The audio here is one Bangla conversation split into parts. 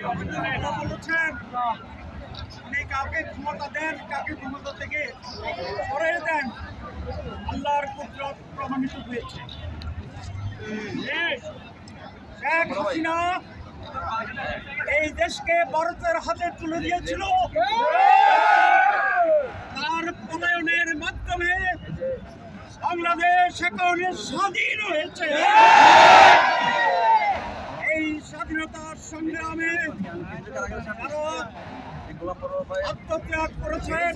বলেছেন উনি কাউকে ক্ষমতা দেন, কাকে ক্ষমতা থেকে সরে দেন, আল্লাহর কুদরত প্রমাণিত হয়েছে। শেখ হাসিনা এই দেশকে ভারতের হাতে তুলে দিয়েছিল। তার পলায়নের মাধ্যমে বাংলাদেশ এখন স্বাধীন হয়েছে। এই স্বাধীনতার সংগ্রামে আত্মত্যাগ করেছেন,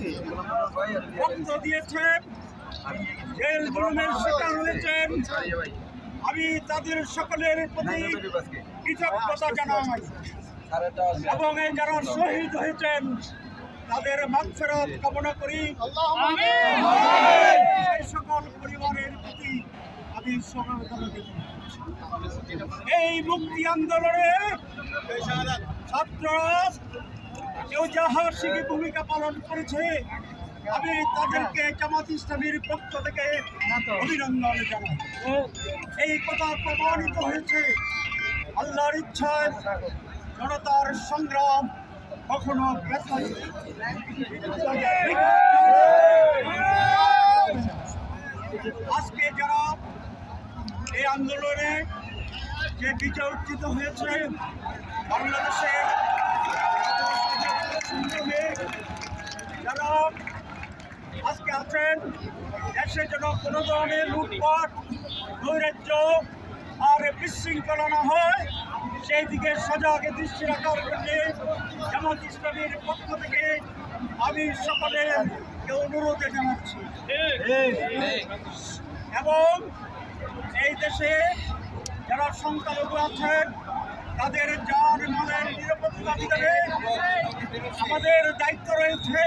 রক্ত দিয়েছেন, জেল জুলুমের শিকার হয়েছেন। আমি তাদের সকলের প্রতি কৃতজ্ঞতা জানাই এবং যারা শহীদ হয়েছেন তাদের মাগফিরাত কামনা করি। সেই সকল পরিবারের প্রতি আমি সমবেদনা দেব। এই মুক্তি আন্দোলনে ছাত্ররা কেউ যাহার ভূমিকা পালন করেছে, আমি তাদেরকে জামাত ইসলামীর পক্ষ থেকে অভিনন্দন জানাই। এই কথা প্রমাণিত হয়েছে আল্লাহর ইচ্ছায় জনতার সংগ্রাম কখনো আজকে যারা এই আন্দোলনে যে বিজয় অর্জিত হয়েছে বাংলাদেশে যারা আজকে আছেন, দেশে যেন কোনো ধরনের লুটপাট, নৈরাজ্য আর বিশৃঙ্খলা না হয় সেই দিকে সজাগ দৃষ্টি রাখার জন্য জামাত ইসলামীর পক্ষ থেকে আমি সকলেরকে অনুরোধ জানাচ্ছি। এবং এই দেশে যারা সংখ্যালঘু আছেন তাদের যার মালের নিরাপত্তা দিতে আমাদের দায়িত্ব রয়েছে।